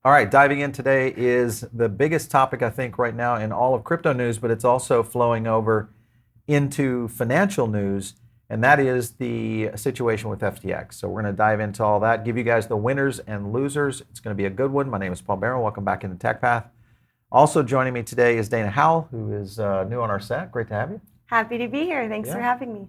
All right, diving in today is the biggest topic, I think, right now in all of crypto news, but it's also flowing over into financial news, and that is the situation with FTX. So we're going to dive into all that, give you guys the winners and losers. It's going to be a good one. My name is Paul Barron. Welcome back into Tech Path. Also joining me today is Dana Howell, who is new on our set. Great to have you. Happy to be here. Thanks for having me.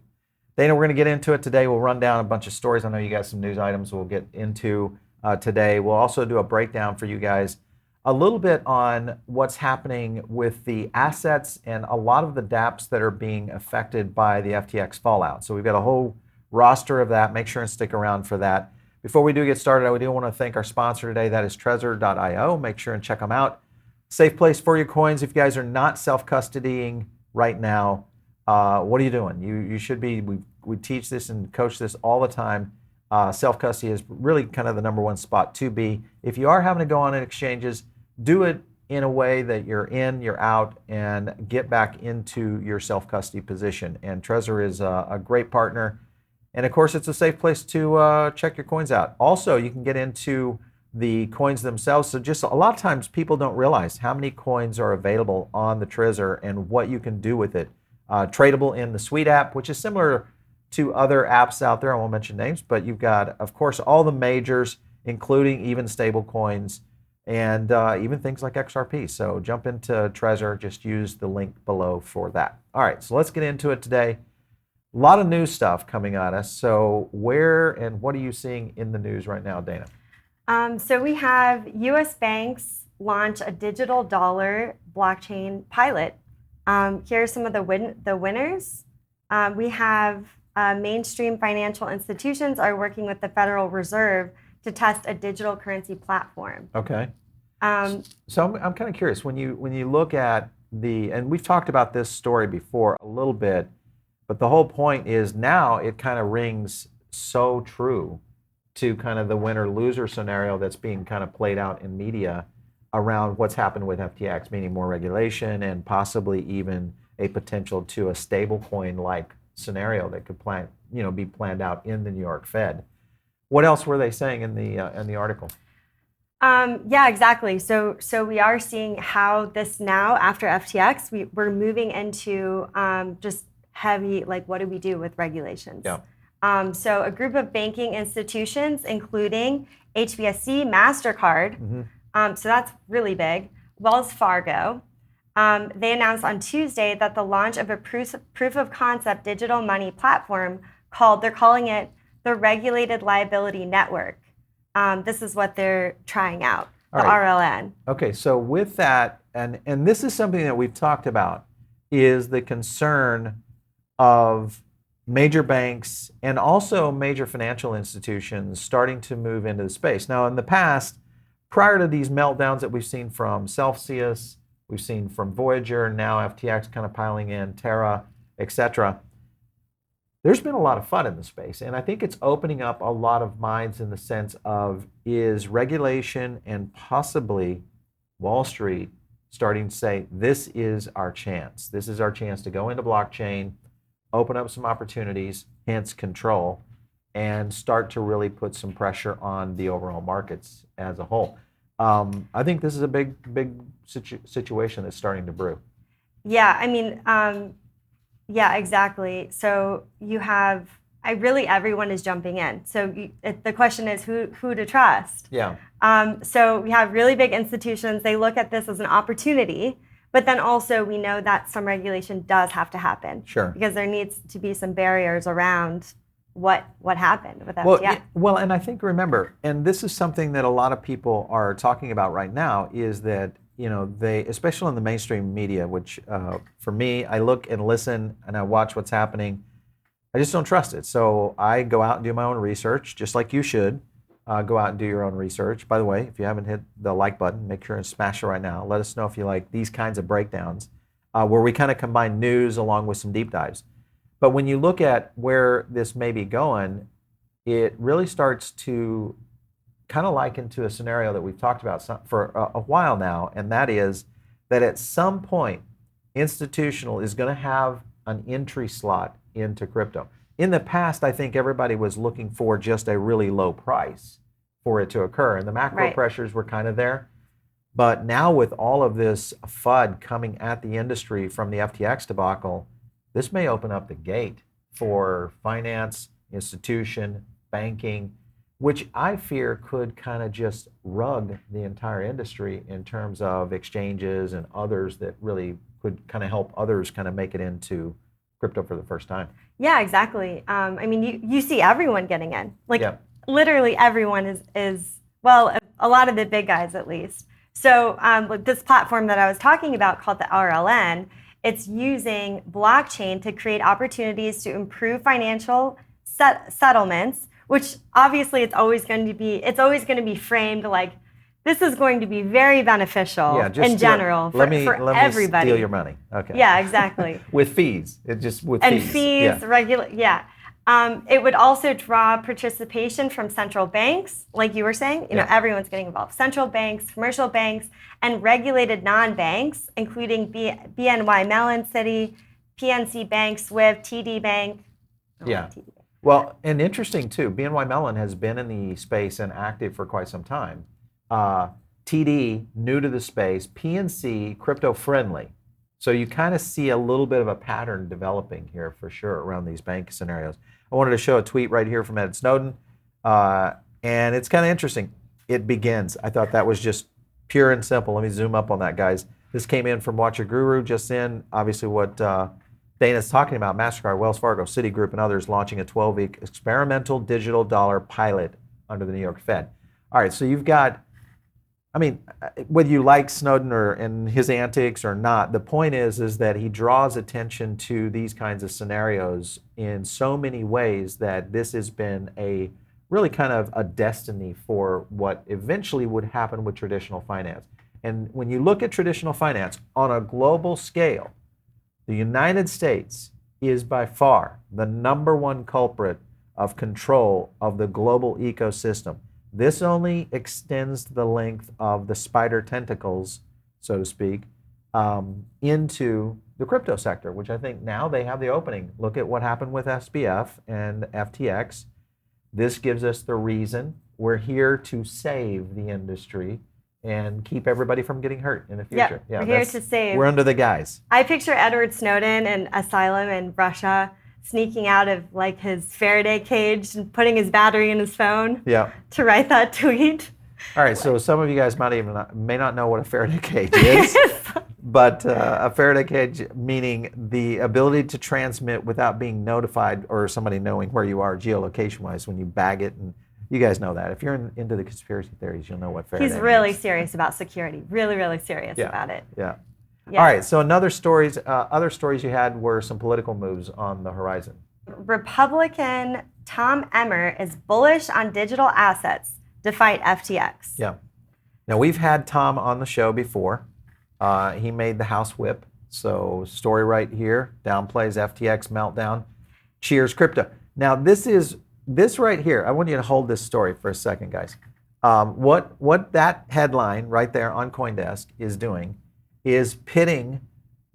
Dana, we're going to get into it today. We'll run down a bunch of stories. I know you got some news items we'll get into today. We'll also do a breakdown for you guys a little bit on what's happening with the assets and a lot of the Dapps that are being affected by the FTX fallout. So we've got a whole roster of that. Make sure and stick around for that. Before we do get started, I do want to thank our sponsor today. That is Trezor.io. Make sure and check them out. Safe place for your coins. If you guys are not self-custodying right now, what are you doing? You should be. We teach this and coach this all the time. Self-custody is really kind of the number one spot to be. If you are having to go on exchanges, do it in a way that you're in, you're out, and get back into your self-custody position. And Trezor is a great partner. And of course, it's a safe place to check your coins out. Also, you can get into the coins themselves. So just a lot of times people don't realize how many coins are available on the Trezor and what you can do with it. Tradable in the Suite app, which is similar to other apps out there. I won't mention names, but you've got, of course, all the majors, including even stable coins and even things like XRP. So jump into Trezor, just use the link below for that. All right, so let's get into it today. A lot of new stuff coming at us. So where and what are you seeing in the news right now, Dana? So we have U.S. banks launch a digital dollar blockchain pilot. Here are some of the winners. We have mainstream financial institutions are working with the Federal Reserve to test a digital currency platform. Okay. So I'm kind of curious, when you look at and we've talked about this story before a little bit, but the whole point is now it kind of rings so true to kind of the winner-loser scenario that's being kind of played out in media around what's happened with FTX, meaning more regulation and possibly even a potential to a stable coin-like scenario that could be planned out in the New York Fed. What else were they saying in the article? Yeah, exactly. So we are seeing how this now, after FTX, we're moving into just heavy, like, what do we do with regulations? Yeah. So a group of banking institutions, including HSBC, MasterCard, so that's really big, Wells Fargo, they announced on Tuesday that the launch of a proof of concept digital money platform they're calling it the Regulated Liability Network. This is what they're trying out, the RLN. Okay, so with that, and this is something that we've talked about, is the concern of major banks and also major financial institutions starting to move into the space. Now, in the past, prior to these meltdowns that we've seen from Celsius, we've seen from Voyager, now FTX kind of piling in, Terra, etc. There's been a lot of fun in the space, and I think it's opening up a lot of minds in the sense of, is regulation and possibly Wall Street starting to say, this is our chance. This is our chance to go into blockchain, open up some opportunities, hence control, and start to really put some pressure on the overall markets as a whole. I think this is a big situation that's starting to brew. Yeah, I mean, yeah, exactly. So you have, everyone is jumping in. So the question is who to trust. Yeah. So we have really big institutions. They look at this as an opportunity, but then also we know that some regulation does have to happen. Sure. Because there needs to be some barriers around what happened with FTX. Well, and I think, remember, and this is something that a lot of people are talking about right now, is that, they, especially in the mainstream media, which for me, I look and listen and I watch what's happening. I just don't trust it. So I go out and do my own research, just like you should. Go out and do your own research. By the way, if you haven't hit the like button, make sure and smash it right now. Let us know if you like these kinds of breakdowns where we kind of combine news along with some deep dives. But when you look at where this may be going, it really starts to kind of liken to a scenario that we've talked about for a while now, and that is that at some point, institutional is going to have an entry slot into crypto. In the past, I think everybody was looking for just a really low price for it to occur. And the macro Right. pressures were kind of there. But now with all of this FUD coming at the industry from the FTX debacle, this may open up the gate for finance, institution, banking, which I fear could kind of just rug the entire industry in terms of exchanges and others that really could kind of help others kind of make it into crypto for the first time. Yeah, exactly. I mean, you see everyone getting in. Like Yeah. literally everyone is well, a lot of the big guys at least. So with this platform that I was talking about called the RLN, it's using blockchain to create opportunities to improve financial settlements, which obviously it's always going to be framed like this is going to be very beneficial in general for everybody. Steal your money. Okay. Yeah, exactly. With fees. It just with and fees. Yeah. It would also draw participation from central banks, like you were saying. You know, everyone's getting involved. Central banks, commercial banks, and regulated non-banks, including BNY Mellon City, PNC Bank, SWIFT, TD Bank. Yeah. Well, and interesting too, BNY Mellon has been in the space and active for quite some time. TD, new to the space, PNC, crypto friendly. So you kind of see a little bit of a pattern developing here for sure around these bank scenarios. I wanted to show a tweet right here from Ed Snowden, and it's kind of interesting. It begins. I thought that was just pure and simple. Let me zoom up on that, guys. This came in from Watcher Guru just in. Obviously what Dana's talking about, MasterCard, Wells Fargo, Citigroup, and others launching a 12-week experimental digital dollar pilot under the New York Fed. All right, so you've got, I mean, whether you like Snowden and his antics or not, the point is that he draws attention to these kinds of scenarios in so many ways that this has been a really kind of a destiny for what eventually would happen with traditional finance. And when you look at traditional finance on a global scale, the United States is by far the #1 culprit of control of the global ecosystem. This only extends the length of the spider tentacles, so to speak, into the crypto sector, which I think now they have the opening. Look at what happened with SBF and FTX. This gives us the reason we're here to save the industry and keep everybody from getting hurt in the future. Yeah, we're here to save. We're under the guys. I picture Edward Snowden in asylum in Russia, sneaking out of like his Faraday cage and putting his battery in his phone to write that tweet. All right, so some of you guys may not know what a Faraday cage is, but a Faraday cage meaning the ability to transmit without being notified or somebody knowing where you are geolocation-wise when you bag it. And you guys know that. If you're into the conspiracy theories, you'll know what Faraday He's really means. serious about security. Really, really serious about it. Yeah. All right, so other stories you had were some political moves on the horizon. Republican Tom Emmer is bullish on digital assets to fight FTX. Yeah. Now, we've had Tom on the show before. He made the House Whip. So, story right here, downplays FTX Meltdown, cheers crypto. Now, this right here, I want you to hold this story for a second, guys. What that headline right there on CoinDesk is doing is pitting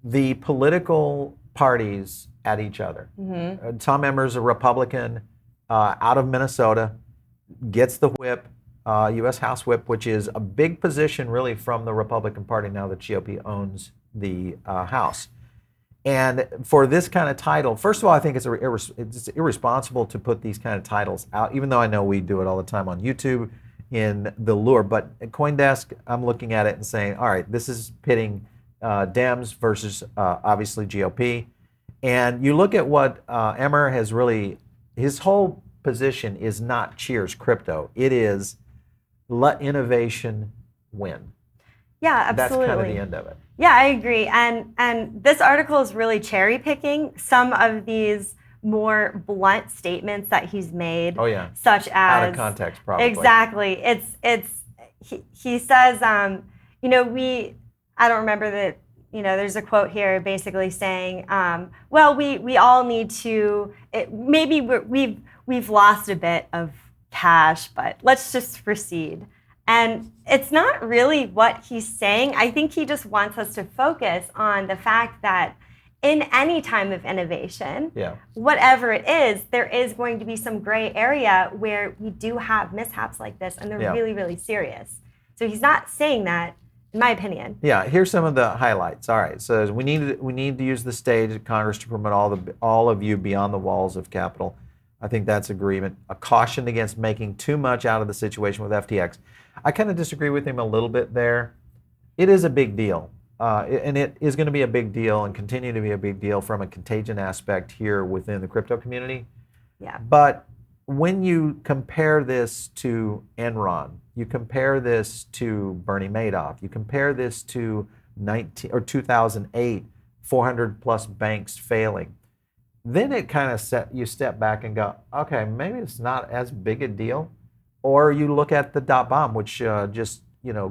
the political parties at each other. Mm-hmm. Tom Emmer's a Republican out of Minnesota, gets the whip, U.S. House Whip, which is a big position really from the Republican Party now that GOP owns the House. And for this kind of title, first of all, I think it's irresponsible to put these kind of titles out, even though I know we do it all the time on YouTube in the lure. But at CoinDesk, I'm looking at it and saying, all right, this is pitting Dems versus obviously GOP. And you look at what Emmer has really, his whole position is not cheers crypto. It is let innovation win. Yeah, absolutely. That's kind of the end of it. Yeah, I agree. And this article is really cherry picking some of these more blunt statements that he's made. Oh yeah. Such as out of context, probably. Exactly. He says, I don't remember the, there's a quote here basically saying, well, we all need to. Maybe we've lost a bit of cash, but let's just proceed. And it's not really what he's saying. I think he just wants us to focus on the fact that in any time of innovation, Yeah. whatever it is, there is going to be some gray area where we do have mishaps like this, and they're really, really serious. So he's not saying that, in my opinion. Yeah, here's some of the highlights. All right, so we need to use the stage at Congress to promote all of you beyond the walls of Capitol. I think that's agreement. A caution against making too much out of the situation with FTX. I kind of disagree with him a little bit there. It is a big deal. And it is going to be a big deal and continue to be a big deal from a contagion aspect here within the crypto community. Yeah. But when you compare this to Enron, you compare this to Bernie Madoff, you compare this to 2008, 400 plus banks failing, then it kind of you step back and go, okay, maybe it's not as big a deal. Or you look at the dot bomb, which just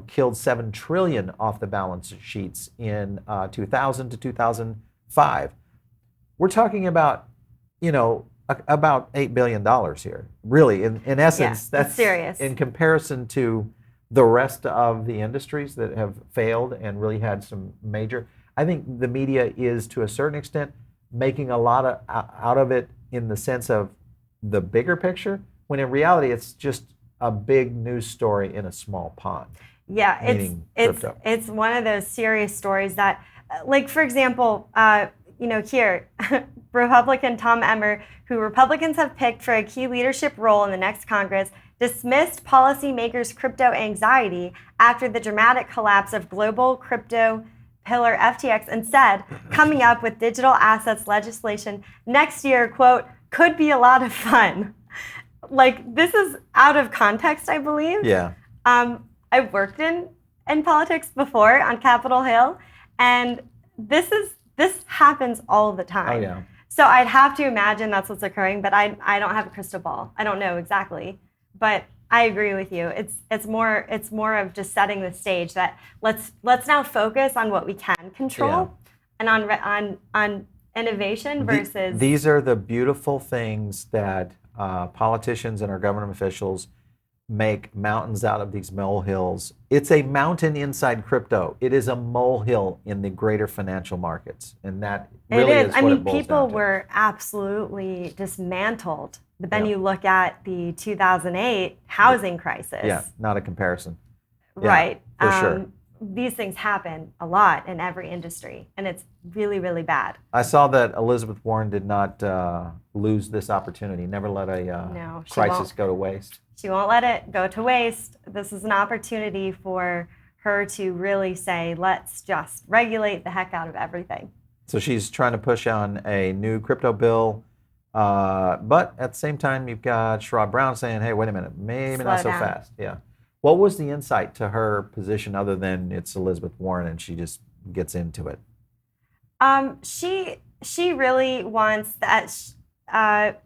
killed $7 trillion off the balance sheets in 2000 to 2005. We're talking about, about $8 billion here. Really, in essence, that's serious. In comparison to the rest of the industries that have failed and really had some major. I think the media is, to a certain extent, making a lot out of it in the sense of the bigger picture, when in reality, it's just a big news story in a small pond. Yeah, it's one of those serious stories that, like, for example, here, Republican Tom Emmer, who Republicans have picked for a key leadership role in the next Congress, dismissed policymakers' crypto anxiety after the dramatic collapse of global crypto pillar FTX and said, coming up with digital assets legislation next year, quote, could be a lot of fun. Like, this is out of context, I believe. Yeah. I've worked in politics before on Capitol Hill, and this happens all the time. Oh, yeah. So I'd have to imagine that's what's occurring, but I don't have a crystal ball. I don't know exactly, but I agree with you. It's more of just setting the stage that let's now focus on what we can control, and on innovation versus. These are the beautiful things that politicians and our government officials make mountains out of these molehills. It's a mountain inside crypto. It is a molehill in the greater financial markets, and that really is what it boils people down to. were absolutely dismantled. But then you look at the 2008 housing crisis. Yeah, not a comparison. Right. For sure. These things happen a lot in every industry, and it's really, really bad. I saw that Elizabeth Warren did not lose this opportunity, never let a crisis go to waste. She won't let it go to waste. This is an opportunity for her to really say, let's just regulate the heck out of everything. So she's trying to push on a new crypto bill, but at the same time, you've got Sherrod Brown saying, hey, wait a minute, maybe Slow not so down. fast. Yeah. What was the insight to her position other than it's Elizabeth Warren and she just gets into it? She really wants that.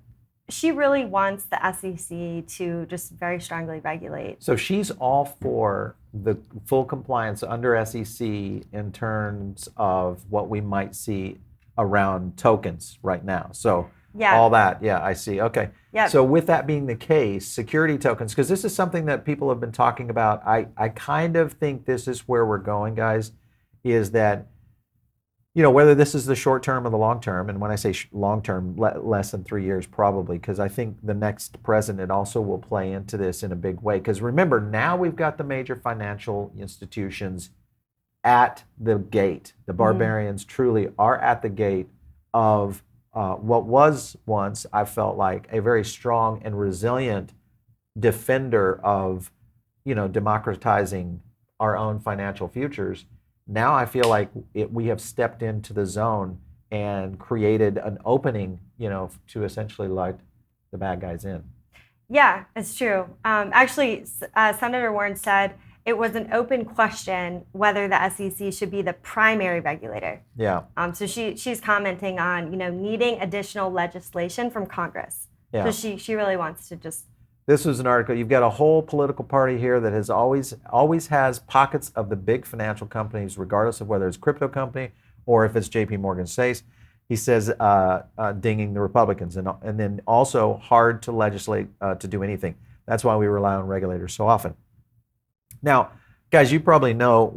She really wants the SEC to just very strongly regulate. So she's all for the full compliance under SEC in terms of what we might see around tokens right now. So all that, I see. Okay. Yep. So with that being the case, security tokens, because this is something that people have been talking about. I kind of think this is where we're going, guys, is that, whether this is the short term or the long term, and when I say long term, less than 3 years probably, because I think the next president also will play into this in a big way. Because remember, now we've got the major financial institutions at the gate. The barbarians truly are at the gate of what was once, I felt like, a very strong and resilient defender of, democratizing our own financial futures. Now I feel like we have stepped into the zone and created an opening, to essentially let the bad guys in. Yeah, it's true. Actually, Senator Warren said it was an open question whether the SEC should be the primary regulator. Yeah. So she's commenting on, needing additional legislation from Congress. Yeah. So she really wants to just. This was an article. You've got a whole political party here that has always has pockets of the big financial companies, regardless of whether it's a crypto company or if it's JP Morgan Chase. He says dinging the Republicans, and then also hard to legislate to do anything. That's why we rely on regulators so often. Now, guys, you probably know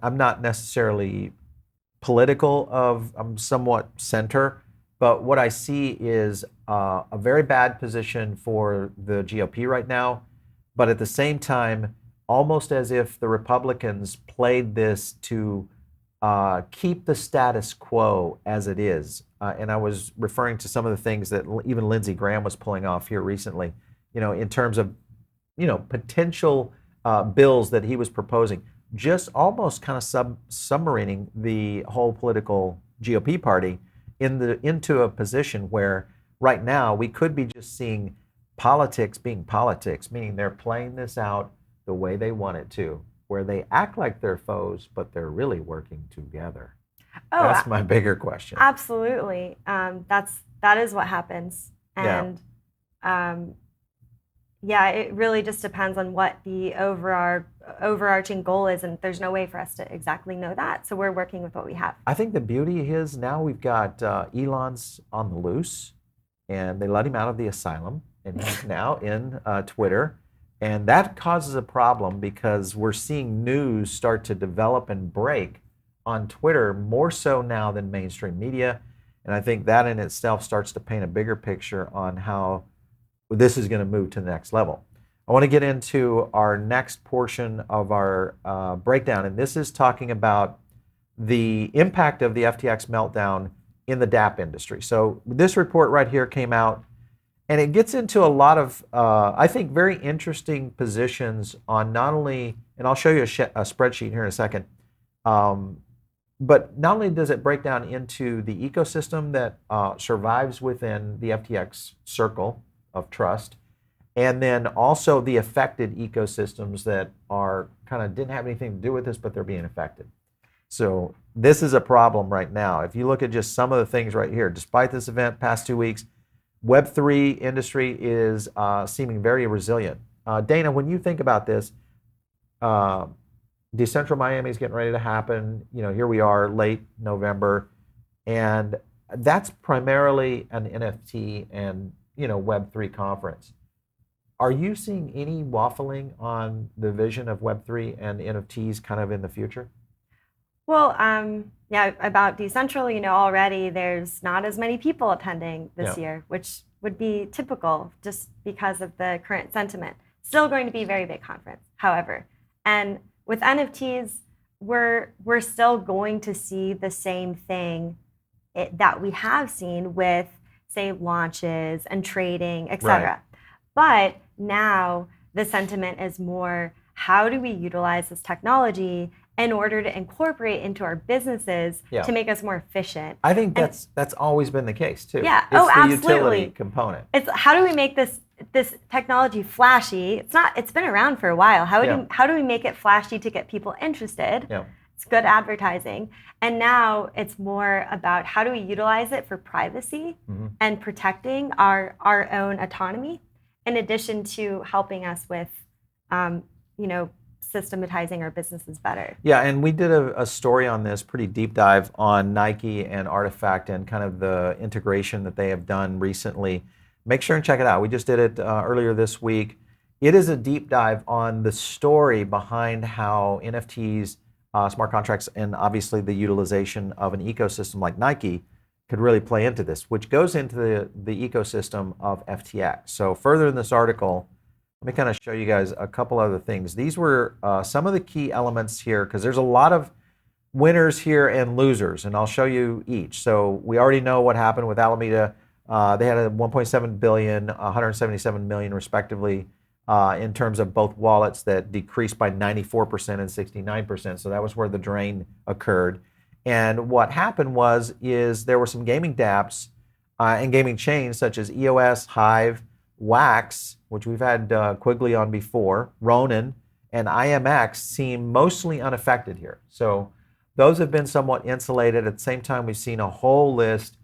I'm not necessarily political of somewhat center, but what I see is a very bad position for the GOP right now, but at the same time, almost as if the Republicans played this to keep the status quo as it is. And I was referring to some of the things that even Lindsey Graham was pulling off here recently, in terms of, potential bills that he was proposing, just almost kind of submarining the whole political GOP party into a position where right now we could be just seeing politics being politics, meaning they're playing this out the way they want it to, where they act like they're foes, but they're really working together. Oh, that's my bigger question. Absolutely. That is what happens. And it really just depends on what the overarching goal is, and there's no way for us to exactly know that. So we're working with what we have. I think the beauty is now we've got Elon's on the loose, and they let him out of the asylum, and he's now in Twitter. And that causes a problem because we're seeing news start to develop and break on Twitter more so now than mainstream media. And I think that in itself starts to paint a bigger picture on how this is going to move to the next level. I want to get into our next portion of our breakdown, and this is talking about the impact of the FTX meltdown in the Dapps industry. So this report right here came out, and it gets into a lot of, I think, very interesting positions on not only, and I'll show you a spreadsheet here in a second, but not only does it break down into the ecosystem that survives within the FTX circle of trust, and then also the affected ecosystems that are kind of didn't have anything to do with this, but they're being affected. So this is a problem right now. If you look at just some of the things right here, despite this event past 2 weeks, Web3 industry is seeming very resilient. Dana, when you think about this, Decentral Miami is getting ready to happen. Here we are, late November, and that's primarily an NFT and Web3 conference. Are you seeing any waffling on the vision of Web3 and NFTs kind of in the future? Well, about Decentral, already there's not as many people attending this year, which would be typical just because of the current sentiment. Still going to be a very big conference, however. And with NFTs, we're still going to see the same thing that we have seen with, say, launches and trading, etc. Right. But now the sentiment is more, how do we utilize this technology in order to incorporate into our businesses to make us more efficient? I think that's always been the case too. Yeah. It's the absolutely. Utility component. It's how do we make this technology flashy? It's been around for a while. How do we make it flashy to get people interested? Yeah. It's good advertising. And now it's more about how do we utilize it for privacy and protecting our own autonomy, in addition to helping us with systematizing our businesses better. Yeah, and we did a story on this, pretty deep dive on Nike and Artifact and kind of the integration that they have done recently. Make sure and check it out. We just did it earlier this week. It is a deep dive on the story behind how NFTs, smart contracts, and obviously the utilization of an ecosystem like Nike could really play into this, which goes into the ecosystem of FTX. So further in this article, let me kind of show you guys a couple other things. These were some of the key elements here, because there's a lot of winners here and losers, and I'll show you each. So we already know what happened with Alameda. They had a 1.7 billion, 177 million respectively in terms of both wallets that decreased by 94% and 69%. So that was where the drain occurred. And what happened is there were some gaming dApps and gaming chains such as EOS, Hive, Wax, which we've had Quigley on before, Ronin, and IMX seem mostly unaffected here. So those have been somewhat insulated. At the same time, we've seen a whole list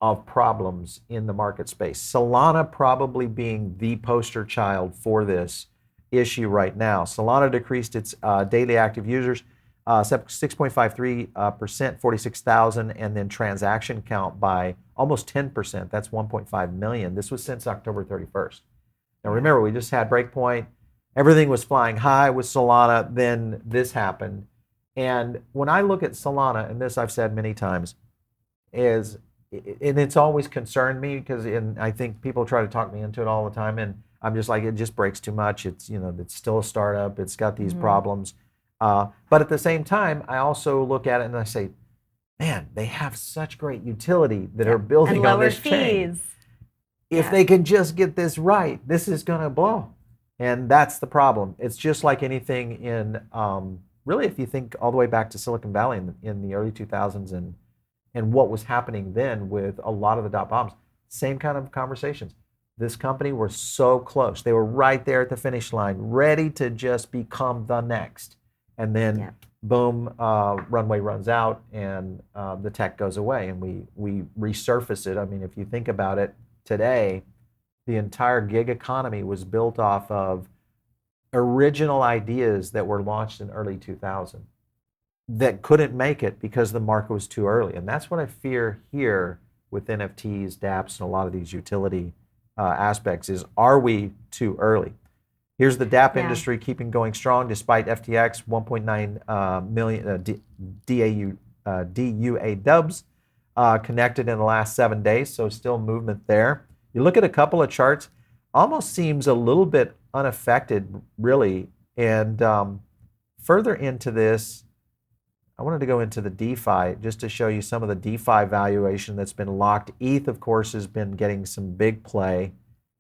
of problems in the market space. Solana probably being the poster child for this issue right now. Solana decreased its daily active users 6.53%, 46,000, and then transaction count by almost 10%. That's 1.5 million. This was since October 31st. Now remember, we just had Breakpoint. Everything was flying high with Solana. Then this happened. And when I look at Solana, and this I've said many times, is and it's always concerned me because I think people try to talk me into it all the time, and I'm just like, it just breaks too much. It's it's still a startup. It's got these problems, but at the same time, I also look at it and I say, man, they have such great utility that are building on this chain. If they can just get this right, this is going to blow. And that's the problem. It's just like anything in, really, if you think all the way back to Silicon Valley in the early 2000s and what was happening then with a lot of the dot bombs, same kind of conversations. This company were so close. They were right there at the finish line, ready to just become the next. And then boom, runway runs out and the tech goes away and we resurface it. I mean, if you think about it today, the entire gig economy was built off of original ideas that were launched in early 2000 that couldn't make it because the market was too early. And that's what I fear here with NFTs, Dapps, and a lot of these utility aspects is, are we too early? Here's the DApp industry keeping going strong despite FTX 1.9 million DUA dubs connected in the last 7 days, so still movement there. You look at a couple of charts, almost seems a little bit unaffected, really. And further into this, I wanted to go into the DeFi just to show you some of the DeFi valuation that's been locked. ETH, of course, has been getting some big play.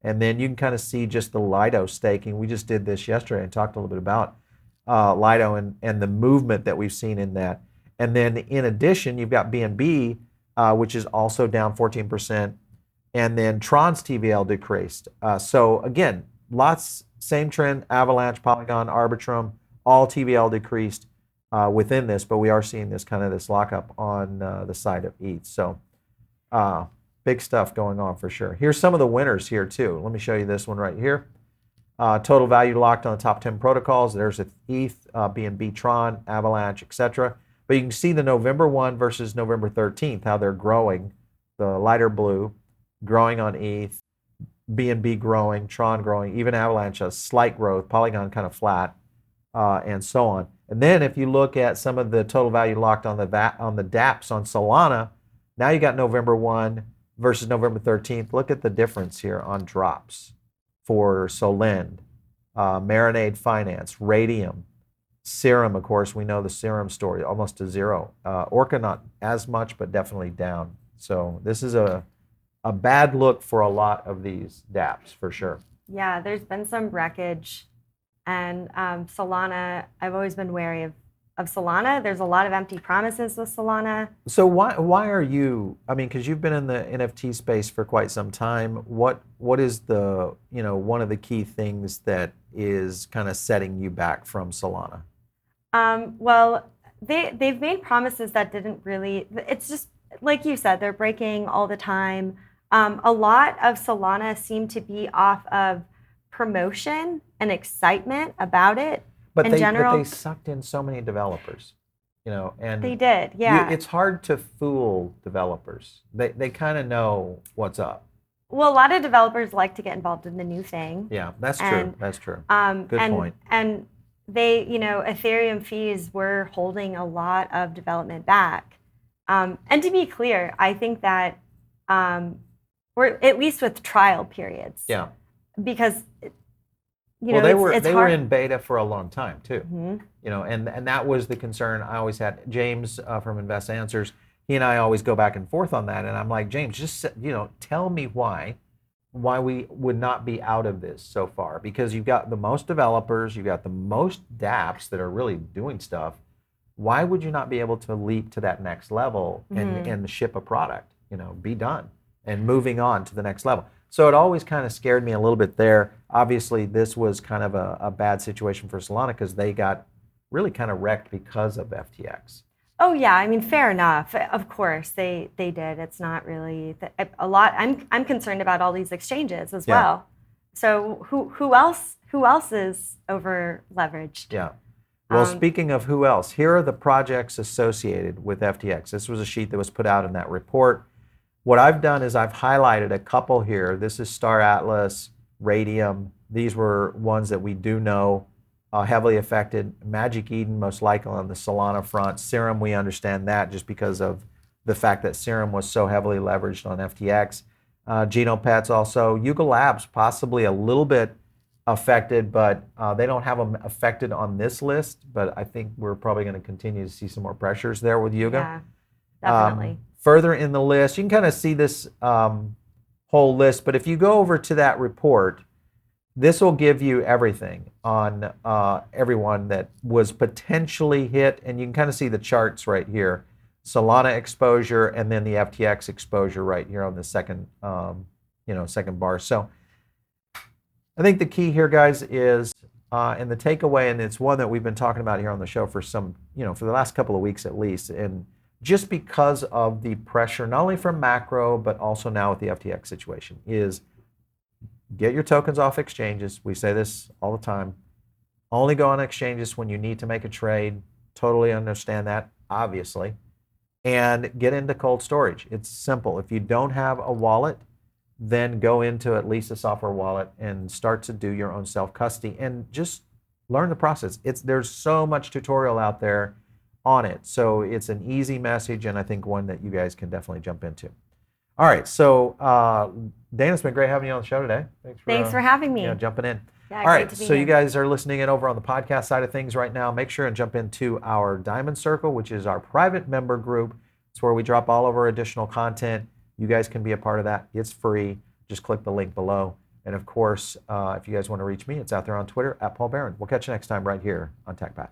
And then you can kind of see just the Lido staking. We just did this yesterday and talked a little bit about Lido and the movement that we've seen in that. And then in addition, you've got BNB, which is also down 14%. And then Tron's TVL decreased. So again, lots, same trend, Avalanche, Polygon, Arbitrum, all TVL decreased within this, but we are seeing this kind of this lockup on the side of ETH. So big stuff going on for sure. Here's some of the winners here too. Let me show you this one right here. Total value locked on the top 10 protocols. There's ETH, BNB, Tron, Avalanche, etc. But you can see the November 1 versus November 13th, how they're growing. The lighter blue growing on ETH, BNB growing, Tron growing, even Avalanche has slight growth, Polygon kind of flat, and so on. And then if you look at some of the total value locked on the Dapps on Solana, now you got November 1 versus November 13th. Look at the difference here on drops for Solend, Marinade Finance, Radium, Serum, of course, we know the Serum story, almost to zero. Orca not as much, but definitely down. So this is a bad look for a lot of these dApps for sure. Yeah, there's been some wreckage, and Solana, I've always been wary of Solana. There's a lot of empty promises with Solana. So why are you, I mean, because you've been in the NFT space for quite some time, what is the, one of the key things that is kind of setting you back from Solana? Well, they've made promises that didn't really, it's just, like you said, they're breaking all the time. A lot of Solana seemed to be off of promotion and excitement about it. But they sucked in so many developers, and they did, yeah. It's hard to fool developers. They kind of know what's up. Well, a lot of developers like to get involved in the new thing. Yeah, that's true. That's true. Good point. And they, Ethereum fees were holding a lot of development back. And to be clear, I think that, or at least with trial periods. Yeah. Because they were in beta for a long time too. Mm-hmm. And that was the concern I always had. James from Invest Answers, he and I always go back and forth on that. And I'm like, James, just tell me why we would not be out of this so far, because you've got the most developers, you've got the most dApps that are really doing stuff. Why would you not be able to leap to that next level and ship a product? Be done and moving on to the next level. So it always kind of scared me a little bit there. Obviously, this was kind of a bad situation for Solana because they got really kind of wrecked because of FTX. Oh yeah, I mean, fair enough. Of course, they did. It's not really a lot. I'm concerned about all these exchanges as well. So who else is over leveraged? Yeah. Well, speaking of who else, here are the projects associated with FTX. This was a sheet that was put out in that report. What I've done is I've highlighted a couple here. This is Star Atlas, Radium. These were ones that we do know heavily affected. Magic Eden, most likely on the Solana front. Serum, we understand that just because of the fact that Serum was so heavily leveraged on FTX. Genopets also. Yuga Labs, possibly a little bit affected, but they don't have them affected on this list. But I think we're probably going to continue to see some more pressures there with Yuga. Yeah, definitely. Further in the list, you can kind of see this whole list. But if you go over to that report, this will give you everything on everyone that was potentially hit. And you can kind of see the charts right here. Solana exposure and then the FTX exposure right here on the second, second bar. So I think the key here, guys, is and the takeaway, and it's one that we've been talking about here on the show for some, for the last couple of weeks at least, and just because of the pressure, not only from macro but also now with the FTX situation, is get your tokens off exchanges. We say this all the time. Only go on exchanges when you need to make a trade. Totally understand that, obviously. And get into cold storage. It's simple. If you don't have a wallet, then go into at least a software wallet and start to do your own self-custody and just learn the process. There's so much tutorial out there on it. So it's an easy message, and I think one that you guys can definitely jump into. All right, so Dana, it's been great having you on the show today. Thanks for having me. Jumping in. Yeah, all right, to be so here. You guys are listening in over on the podcast side of things right now. Make sure and jump into our Diamond Circle, which is our private member group. It's where we drop all of our additional content. You guys can be a part of that. It's free. Just click the link below. And of course, if you guys want to reach me, it's out there on Twitter @PaulBaron. We'll catch you next time right here on TechPath.